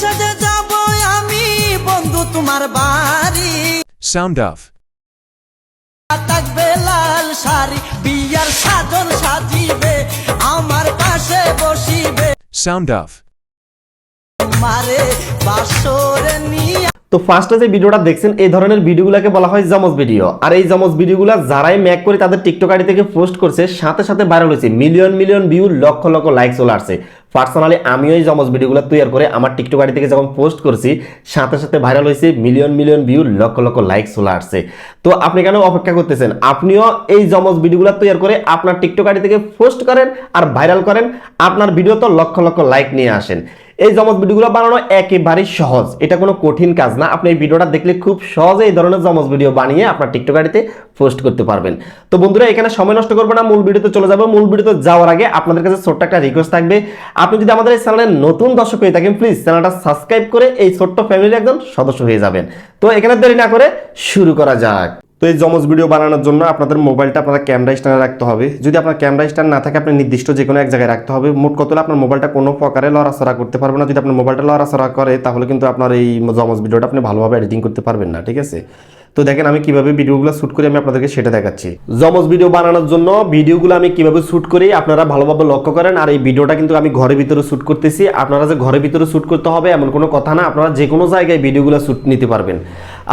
সাজে যাব আমি বন্ধু তোমার বাড়ি। Sound off. থাকবে লাল শাড়ি, বিয়ার সাজন সাজিবে, আমার পাশে বসিবে, Sound off. মারে বাসরে নিয়া। তো ফার্স্টে যে ভিডিওটা দেখছেন এই ধরনের ভিডিওগুলোকে বলা হয় জমজ ভিডিও। আর এই জমজ ভিডিওগুলো যারাই মেক করে তাদের টিকটক আইডি থেকে পোস্ট করছে সাথে সাথে ভাইরাল হয়েছে, million million view, lakh lakh like চলে আসছে। পার্সোনালি আমিও এই জমজ ভিডিওগুলো তৈরি করে আমার টিকটক আইডি থেকে যখন পোস্ট করছি সাথে সাথে ভাইরাল হয়েছে, million million view, lakh lakh like চলে আসছে। তো আপনি কেন অপেক্ষা করতেছেন? আপনিও এই জমজ ভিডিওগুলো তৈরি করে আপনার টিকটক আইডি থেকে পোস্ট করেন আর ভাইরাল করেন, আপনার ভিডিও তো লক্ষ লক্ষ লাইক নিয়ে আসেন। এই জমজ ভিডিওগুলো বানানো একেবারেই সহজ, এটা কোনো কঠিন কাজ না। আপনি এই ভিডিওটা দেখলে খুব সহজে এই ধরনের জমজ ভিডিও বানিয়ে আপনার টিকটক আইডিতে পোস্ট করতে পারবেন। তো বন্ধুরা এখানে সময় নষ্ট করবো না, মূল ভিডিওতে চলে যাবো। মূল ভিডিওতে যাওয়ার আগে আপনাদের কাছে ছোট্ট একটা রিকোয়েস্ট থাকবে, আপনি যদি আমাদের এই চ্যানেলের নতুন দর্শক হয়ে থাকেন প্লিজ চ্যানেলটা সাবস্ক্রাইব করে এই ছোট্ট ফ্যামিলির একজন সদস্য হয়ে যাবেন। তো এখানে দেরি না করে শুরু করা যাক। তো এই জমজ ভিডিও বানানোর জন্য আপনাদের মোবাইলটা আপনারা ক্যামেরা স্ট্যান্ডে রাখতে হবে। যদি আপনার ক্যামেরা স্ট্যান্ড না থাকে আপনি নির্দিষ্ট যে কোনো এক জায়গায় রাখতে হবে। মোট কথা হলো আপনার মোবাইলটা কোনো প্রকারে লড়াচড়া করতে পারবে না। যদি আপনার মোবাইলটা লড়াচড়া করে তাহলে কিন্তু আপনার এই জমজ ভিডিওটা আপনি ভালোভাবে এডিটিং করতে পারবেন না, ঠিক আছে? তো দেখেন আমি কিভাবে ভিডিওগুলো শ্যুট করি আমি আপনাদেরকে সেটা দেখাচ্ছি। জমজ ভিডিও বানানোর জন্য ভিডিওগুলো আমি কিভাবে শ্যুট করি আপনারা ভালোভাবে লক্ষ্য করেন। আর এই ভিডিওটা কিন্তু আমি ঘরের ভিতরে শ্যুট করতেছি। আপনারা যে ঘরের ভিতরে শ্যুট করতে হবে এমন কোনো কথা না, আপনারা যে কোনো জায়গায় ভিডিওগুলো শ্যুট নিতে পারবেন।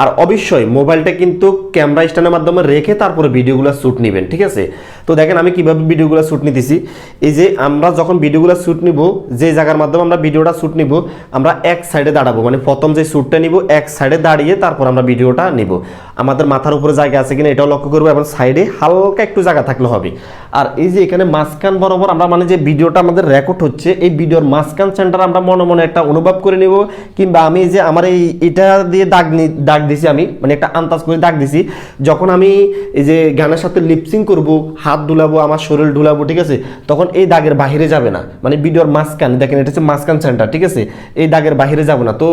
আর অবশ্যই মোবাইলটা কিন্তু ক্যামেরা স্ট্যান্ডের মাধ্যমে রেখে তারপরে ভিডিওগুলো শ্যুট নেবেন, ঠিক আছে? তো দেখেন আমি কিভাবে ভিডিওগুলো শ্যুট নিতেছি। এই যে আমরা যখন ভিডিওগুলো শ্যুট নিব, যে জায়গার মাধ্যমে আমরা ভিডিওটা শ্যুট নিব, আমরা এক সাইডে দাঁড়াবো, মানে প্রথম যে শ্যুটটা নিব এক সাইডে দাঁড়িয়ে তারপর আমরা ভিডিওটা নিব। আমাদের মাথার উপরে জায়গা আছে কিনা এটাও লক্ষ্য করবো এবং সাইডে হালকা একটু জায়গা থাকলে হবে। আর এই যে এখানে মাঝখান বরাবর আমরা মানে যে ভিডিওটা আমাদের রেকর্ড হচ্ছে এই ভিডিওর মাঝখান সেন্টার আমরা মনে মনে একটা অনুভব করে নেব, কিংবা আমি যে আমার এটা দিয়ে দাগ দিছি, আমি মানে একটা আন্দাজ করে দাগ দিছি। যখন আমি এই যে গানের সাথে লিপসিং করব, হাত ঢুলাবো, আমার শরীর ঢুলাবো, ঠিক আছে, তখন এই দাগের বাহিরে যাবে না, মানে ভিডিওর মাঝখান দেখেন এটা হচ্ছে মাঝখান সেন্টার, ঠিক আছে, এই দাগের বাহিরে যাবে না। তো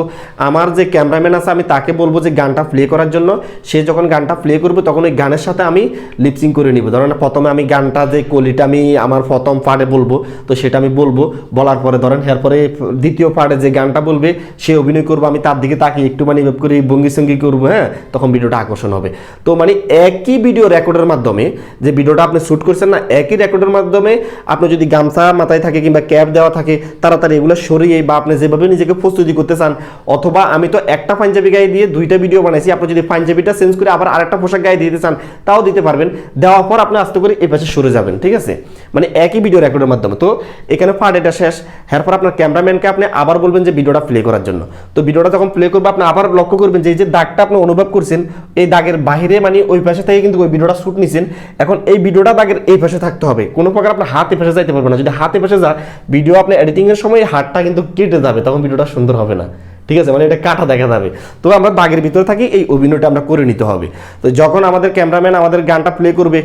আমার যে ক্যামেরাম্যান আছে আমি তাকে বলবো যে গানটা প্লে করার জন্য, সে যখন গানটা প্লে করবে তখন ওই গানের সাথে আমি লিপসিং করে নিব। ধরেন প্রথমে আমি গানটা যে কলিটা আমি আমার প্রথম পার্টে বলবো, তো সেটা আমি বলবো, বলার পরে ধরেন এরপরে দ্বিতীয় পার্টে যে গানটা বলবে সে অভিনয় করবো, আমি তার দিকে তাকিয়ে একটু মানে এভাবে করে ভঙ্গি সঙ্গী করবো, হ্যাঁ, তখন ভিডিওটা আকর্ষণ হবে। তো মানে একই ভিডিও রেকর্ডের মাধ্যমে যে ভিডিওটা আপনি শ্যুট করছেন না, একই রেকর্ডের মাধ্যমে আপনি যদি গামছা মাথায় থাকে কিংবা ক্যাপ দেওয়া থাকে তাড়াতাড়ি এগুলো সরিয়ে বা আপনি যেভাবে নিজেকে প্রস্তুতি করতে চান, অথবা আমি তো একটা পাঞ্জাবি গায়ে দিয়ে দুইটা ভিডিও বানাইছি, আপনি যদি পাঞ্জাবিটা চেঞ্জ করে আবার আরেকটা পোশাক গায়ে দিতে চান তাও দিতে পারবেন। দেওয়ার পর আপনি আস্তে করে এই পাশে সরে যাবেন, ঠিক আছে, মানে একই ভিডিও রেকর্ডের মাধ্যমে। তো এখানে পার্ট এটা শেষ। এরপর আপনার ক্যামেরাম্যানকে আপনি আবার বলবেন যে ভিডিওটা প্লে করার জন্য। তো ভিডিওটা যখন প্লে করবে আপনি আবার লক্ষ্য করবেন যে এই যে দাগটা আপনি অনুভব করছেন এই দাগের বাইরে, মানে ওই পাশে থেকে কিন্তু ওই ভিডিওটা শ্যুট নিছেন। এখন এই ভিডিওটা দাগের এই পাশে থাকতে হবে, কোনো প্রকার আপনার হাত এই পাশে যাইতে পারবে না। যদি হাত এই পাশে যায় ভিডিও আপনি এডিটিং এর সময় হাতটা কিন্তু কেটে যাবে, তখন ভিডিওটা সুন্দর হবে না, ঠিক আছে, মানে এটা কাটা দেখা যাবে। তো আমরা দাগের ভিতরে থাকি, এই অভিনয়টা আমরা করে নিতে হবে। তো যখন আমাদের ক্যামেরাম্যান আমাদের গানটা প্লে করবে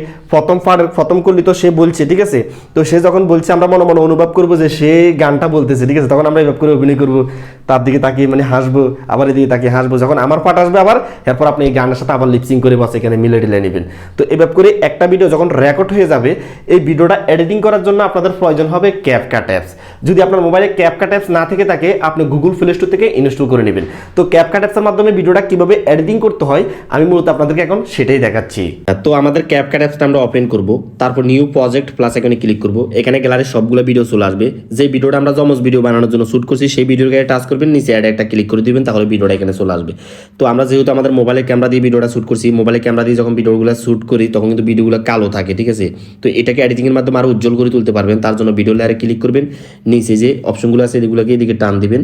প্রথম করলি তো সে বলছে, ঠিক আছে, তো সে যখন বলছে আমরা মনে মনে অনুভব করবো যে সে গানটা বলতেছে, ঠিক আছে, তখন আমরা এভাবে করে অভিনয় করবো, তার দিকে তাকিয়ে মানে হাসবো, আবার এদিকে তাকিয়ে হাসবো। যখন আমার পার্ট আসবে আবার এরপর আপনি এই গানের সাথে আবার লিপসিং করে বাস এখানে মিলে টিলে নেবেন। তো এভাবে করে একটা ভিডিও যখন রেকর্ড হয়ে যাবে এই ভিডিওটা এডিটিং করার জন্য আপনাদের প্রয়োজন হবে ক্যাপকাট অ্যাপস। যদি আপনার মোবাইলে ক্যাপকাট অ্যাপস না থেকে থাকে আপনি গুগল প্লে স্টোর থেকে ইনস্টল করে নেবেন। তো ক্যাপকাট অ্যাপসের মাধ্যমে ভিডিওটা কিভাবে এডিটিং করতে হয় আমি মূলত আপনাদেরকে এখন সেটাই দেখাচ্ছি। তো আমাদের ক্যাপকাট অ্যাপসটা আমরা ওপেন করব, তারপর নিউ প্রজেক্ট প্লাস এখানে ক্লিক করব। এখানে গ্যালারির সবগুলো ভিডিও চলে আসবে। যে ভিডিওটা আমরা জমজ ভিডিও বানানোর জন্য শুট করছি সেই ভিডিওর গায়ে টাচ করবেন, নিচে অ্যাড একটা ক্লিক করে দিবেন, তাহলে ভিডিওটা এখানে চলে আসবে। তো আমরা যেহেতু আমাদের মোবাইলের ক্যামেরা দিয়ে ভিডিওটা শুট করছি, মোবাইলের ক্যামেরা দিয়ে যখন ভিডিওগুলো শুট করি তখন কিন্তু ভিডিওগুলো কালো থাকে, ঠিক আছে। তো এটাকে এডিটিং এর মাধ্যমে আরো উজ্জ্বল করে তুলতে পারবেন। তার জন্য ভিডিও লেয়ারে ক্লিক করবেন, নিচে যে অপশনগুলো আছে এগুলোকে এদিকে টান দিবেন,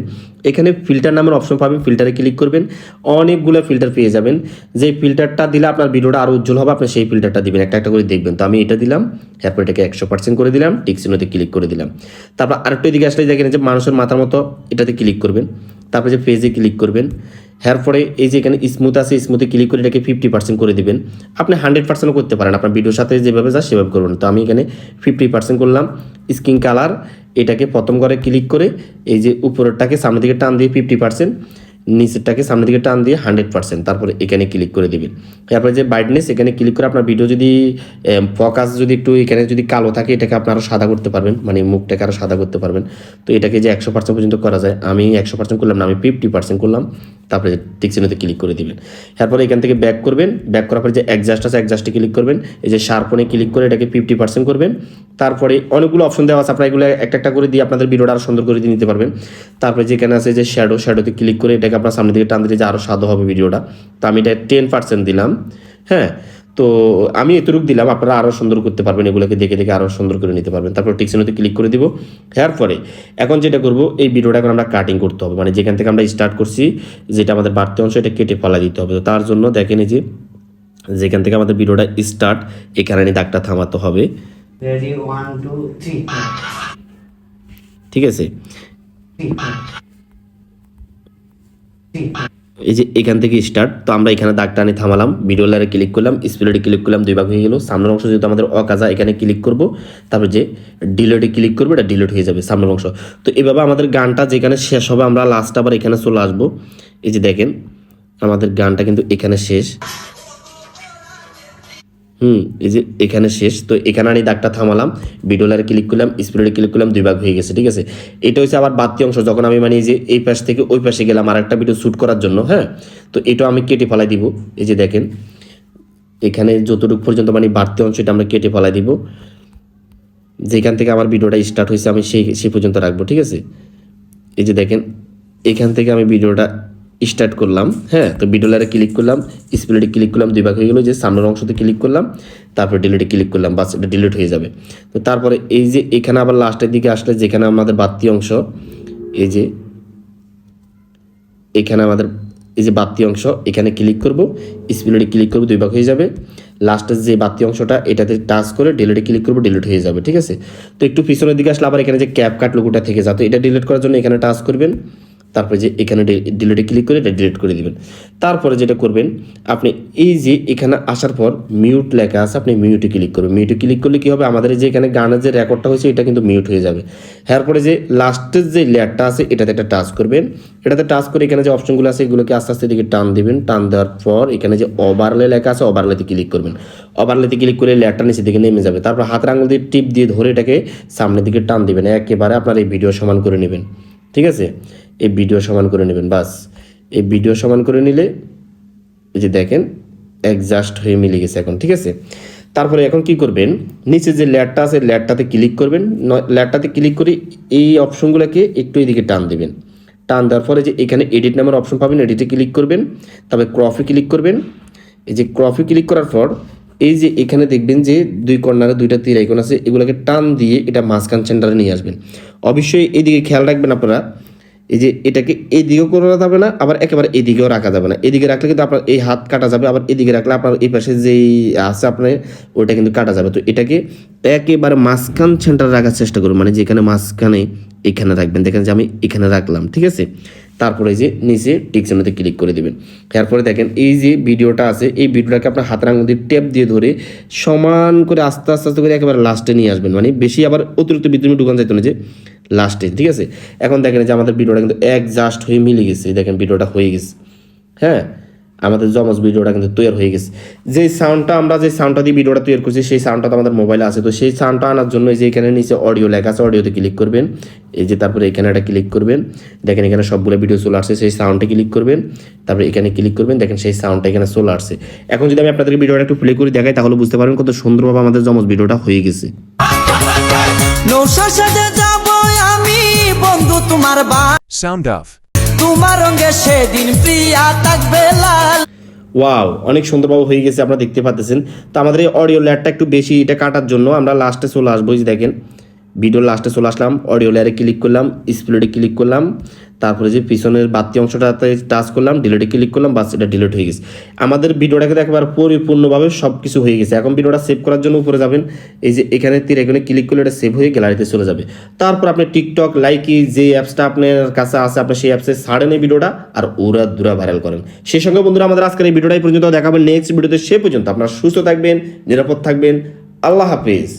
এখানে ফিল্টার নামের অপশন পাবেন, ফিল্টারে ক্লিক করবেন, অনেকগুলো ফিল্টার পেয়ে যাবেন। যে ফিল্টারটা দিলে আপনার ভিডিওটা আরো উজ্জ্বল হবে আপনি সেই ফিল্টারটা দিবেন, একটা একটা করে দেখবেন। তো আমি এটা দিলাম, এরপর এটাকে 100% করে দিলাম, টিক চিহ্নতে ক্লিক করে দিলাম। তারপর আরেকটু এদিকে আসলে দেখেন যে মানুষের মাথার মতো এটাতে ক্লিক করবেন, তারপরে যে ফেজে ক্লিক করবেন, এরপরে এই যে এখানে স্মুথ আছে স্মুথে ক্লিক করে এটাকে 50% করে দিবেন। আপনি 100% করতে পারেন, আপনার ভিডিওর সাথে যেভাবে যায় সেভাবে করবেন। তো আমি এখানে 50% করলাম। স্কিন কালার এটাকে প্রথম করে ক্লিক করে এই যে উপরেরটাকে সামনের দিকে টান দিয়ে 50%, নিচেরটাকে সামনের দিকে টান দিয়ে 100%, তারপরে এখানে ক্লিক করে দিবেন। তারপরে যে ব্রাইটনেস এখানে ক্লিক করে আপনার ভিডিও যদি ফোকাস যদি একটু এখানে যদি কালো থাকে এটাকে আপনি আরও সাদা করতে পারবেন, মানে মুখটাকে আরও সাদা করতে পারবেন। তো এটাকে যে 100% পর্যন্ত করা যায়, আমি 100% করলাম না, আমি 50% করলাম। তারপরে টিক চিহ্নতে ক্লিক করে দিবেন। এরপরে এখান থেকে ব্যাক করবেন, ব্যাক করার পরে যে অ্যাডজাস্ট আছে অ্যাডজাস্টে ক্লিক করবেন, এই যে শার্পনে ক্লিক করে এটাকে 50% করবেন। তারপরে অনেকগুলো অপশন দেওয়া আছে, আপনারা এগুলো একটা একটা করে দিয়ে আপনাদের ভিডিওটা আরও সুন্দর করে দিয়ে নিতে পারবেন। তারপরে যেখানে আছে যে শ্যাডোতে ক্লিক করে এটাকে আপনার সামনের দিকে টান দিলে যে আরও সাদা হবে ভিডিওটা। তো আমি এটা 10% দিলাম। হ্যাঁ, তো আমি এতটুকু দিলাম, আপনারা আরও সুন্দর করতে পারবেন, এগুলোকে দেখে দেখে আরও সুন্দর করে নিতে পারবেন। তারপর টিকচিহ্নতে ক্লিক করে দিব। এরপরে এখন যেটা করব, এই ভিডিওটা এখন আমরা কাটিং করতে হবে, মানে যেখান থেকে আমরা স্টার্ট করছি যেটা আমাদের বাড়তি অংশ এটা কেটে ফেলা দিতে হবে। তো তার জন্য দেখেন এই যে যেখান থেকে আমাদের ভিডিওটা স্টার্ট এখানে দাগটা থামাতে হবে। Ready, 1, 2, 3. ঠিক আছে, এই যে এখান থেকে স্টার্ট। তো আমরা এখানে দাগটা আনি থামালাম, ভিডিও লেয়ারে ক্লিক করলাম, স্প্লিটে ক্লিক করলাম, 2 ভাগ হয়ে গেল। সামনের অংশ যেহেতু আমাদের অকাজা এখানে ক্লিক করব, তারপর যে ডিলিটে ক্লিক করবো, এটা ডিলিট হয়ে যাবে সামনের অংশ। তো এভাবে আমাদের গানটা যেখানে শেষ হবে আমরা লাস্ট আবার এখানে চলে আসবো। এই যে দেখেন আমাদের গানটা কিন্তু এখানে শেষ। এই যে এখানে শেষ। তো এখানে আমি দাগটা থামালাম, ভিডিও লেয়ারে ক্লিক করলাম, স্প্লিটে ক্লিক করলাম, 2 ভাগ হয়ে গেছে। ঠিক আছে, এটা হচ্ছে আবার বাড়তি অংশ, যখন আমি মানে এই যে এই পাশ থেকে ওই পাশে গেলাম আর একটা ভিডিও শ্যুট করার জন্য। হ্যাঁ, তো এটাও আমি কেটে ফেলাই দিব। এই যে দেখেন এখানে যতটুকু পর্যন্ত মানে বাড়তি অংশ এটা আমরা কেটে ফেলাই দিব, যেখান থেকে আমার ভিডিওটা স্টার্ট হয়েছে আমি সেই পর্যন্ত রাখবো। ঠিক আছে, এই যে দেখেন এখান থেকে আমি ভিডিওটা স্টার্ট করলাম। হ্যাঁ, তো ভিডিও লেয়ারে ক্লিক করলাম, স্প্লিটে ক্লিক করলাম, 2 ভাগ হয়ে গেলো। যে সামনের অংশতে ক্লিক করলাম, তারপর ডিলিটে ক্লিক করলাম, বাস এটা ডিলিট হয়ে যাবে। তো তারপরে এই যে এখানে আবার লাস্টের দিকে আসলে যেখানে আমাদের বাড়তি অংশ, এই যে এখানে আমাদের এই যে বাড়তি অংশ এখানে ক্লিক করব, স্প্লিটে ক্লিক করব, 2 ভাগ হয়ে যাবে। লাস্টের যে বাড়তি অংশটা এটাতে টাচ করে ডিলিটে ক্লিক করব, ডিলিট হয়ে যাবে। ঠিক আছে, তো একটু পিছনের দিকে আসলে আবার এখানে যে ক্যাপকাট লোগোটা থেকে যায়, তো এটা ডিলিট করার জন্য এখানে টাচ করবেন, তারপরে যে এখানে ডিলিটে ক্লিক করে এটা ডিলিট করে দিবেন। তারপরে যেটা করবেন আপনি এই যে এখানে আসার পর মিউট লেখা আছে, আপনি মিউটে ক্লিক করবেন। মিউটে ক্লিক করলে কী হবে, আমাদের যে এখানে গানের যে রেকর্ডটা হয়েছে এটা কিন্তু মিউট হয়ে যাবে। এরপরে যে লাস্টের যে লেয়ারটা আছে এটাতে একটা টাচ করবেন, এটাতে টাচ করে এখানে যে অপশনগুলো আছে এগুলোকে আস্তে আস্তে দিকে টান দিবেন। টান দেওয়ার পর এখানে যে ওভারলে লেখা আছে ওভারলেতে ক্লিক করবেন। ওভারলেতে ক্লিক করে লেয়ারটা নিচের দিকে নেমে যাবে। তারপর হাতের আঙুল দিয়ে টিপ দিয়ে ধরে এটাকে সামনের দিকে টান দিবেন, একেবারে আপনার এই ভিডিও সমান করে নেবেন। ঠিক আছে, এই ভিডিও সমান করে নেবেন, বাস এই ভিডিও সমান করে নিলে এই যে দেখেন অ্যাডজাস্ট হয়ে মিলে গেছে এখন। ঠিক আছে, তারপরে এখন কি করবেন, নিচে যে লেয়ারটা আছে লেয়ারটাতে ক্লিক করবেন। লেয়ারটাতে ক্লিক করে এই অপশনগুলোকে একটু এদিকে টান দেবেন। টান দেওয়ার পরে যে এখানে এডিট নামের অপশন পাবেন, এডিটে ক্লিক করবেন, তারপরে ক্রপে ক্লিক করবেন। এই যে ক্রপে ক্লিক করার পর এই যে এখানে দেখবেন যে 2 কর্নারে 2টা তীর আইকন আছে, এগুলোকে টান দিয়ে এটা মাঝখান সেন্টারে নিয়ে আসবেন। অবশ্যই এইদিকে খেয়াল রাখবেন আপনারা, এই যে এটাকে এদিকেও করা যাবে না, আবার একেবারে এদিকেও রাখা যাবে না। এদিকে রাখলে কিন্তু আপনার এই হাত কাটা যাবে, আবার এদিকে রাখলে আপনার এই পাশে যেই আছে আপনার ওইটা কিন্তু কাটা যাবে। তো এটাকে একেবারে মাঝখান সেন্টারে রাখার চেষ্টা করুন, মানে যেখানে মাঝখানে এখানে রাখবেন। দেখেন যে আমি এখানে রাখলাম। ঠিক আছে, তারপরে যে নিচে টিক চিহ্নতে ক্লিক করে দেবেন। তারপরে দেখেন এই যে ভিডিওটা আছে এই ভিডিওটাকে আপনার হাতের আঙুল দিয়ে টেপ দিয়ে ধরে সমান করে আস্তে আস্তে আস্তে করে একেবারে লাস্টে নিয়ে আসবেন, মানে বেশি আবার অতিরিক্ত ভিতরে ঢুকান যাইতো না, যে লাস্টে। ঠিক আছে, এখন দেখেন যে আমাদের ভিডিওটা কিন্তু একজাস্ট হয়ে মিলে গেছে। দেখেন ভিডিওটা হয়ে গেছে। হ্যাঁ, আমাদের জমজ ভিডিওটা কিন্তু তৈরি হয়ে গেছে। যে সাউন্ডটা দিয়ে ভিডিওটা তৈরি করছি সেই সাউন্ডটা তো আমাদের মোবাইলে আছে। তো সেই সাউন্ডটা আনার জন্য এই যে এখানে নিচে অডিও লেখা আছে, অডিওতে ক্লিক করবেন। এই যে তারপরে এখানে একটা ক্লিক করবেন, দেখেন এখানে সবগুলো ভিডিও চলে আসছে, সেই সাউন্ডে ক্লিক করবেন। তারপরে এখানে ক্লিক করবেন, দেখেন সেই সাউন্ডটা এখানে চলে আসছে। এখন যদি আমি আপনাদেরকে ভিডিওটা একটু প্লে করে দেখাই তাহলে বুঝতে পারবেন কত সুন্দরভাবে আমাদের জমজ ভিডিওটা হয়ে গেছে। নৌশা সাজে যাব আমি বন্ধু তোমার Sound off. তোমার রঙে সেদিন প্রিয়া থাকবে লাল। ওয়াও, অনেক সুন্দরভাবে হয়ে গেছে, আপনারা দেখতে পাচ্ছেন। তো আমাদের এই অডিও লেয়ারটা একটু বেশি, এটা কাটার জন্য আমরা লাস্টে চলে আসবো। এই যে দেখেন ভিডিওর লাস্টে চলে আসলাম, অডিও লেয়ারে ক্লিক করলাম, স্প্লিটে ক্লিক করলাম, তারপরে যে পিছনের বাড়তি অংশটাতে টাচ করলাম, ডিলিটে ক্লিক করলাম, বাস এটা ডিলিট হয়ে গেছে। আমাদের ভিডিওটাকে একেবারে পরিপূর্ণভাবে সব কিছু হয়ে গেছে। এখন ভিডিওটা সেভ করার জন্য উপরে যাবেন, এই যে এখানে তীর এখানে ক্লিক করলে এটা সেভ হয়ে গ্যালারিতে চলে যাবে। তারপর আপনি টিকটক লাইকি যে অ্যাপসটা আপনার কাছে আছে আপনি সেই অ্যাপসে ছাড়েন এই ভিডিওটা আর ওরা দুরা ভাইরাল করেন। সেই সঙ্গে বন্ধুরা আমাদের আজকের এই ভিডিওটাই পর্যন্ত দেখাবেন নেক্সট ভিডিওতে। সে পর্যন্ত আপনারা সুস্থ থাকবেন, নিরাপদ থাকবেন। আল্লাহ হাফিজ।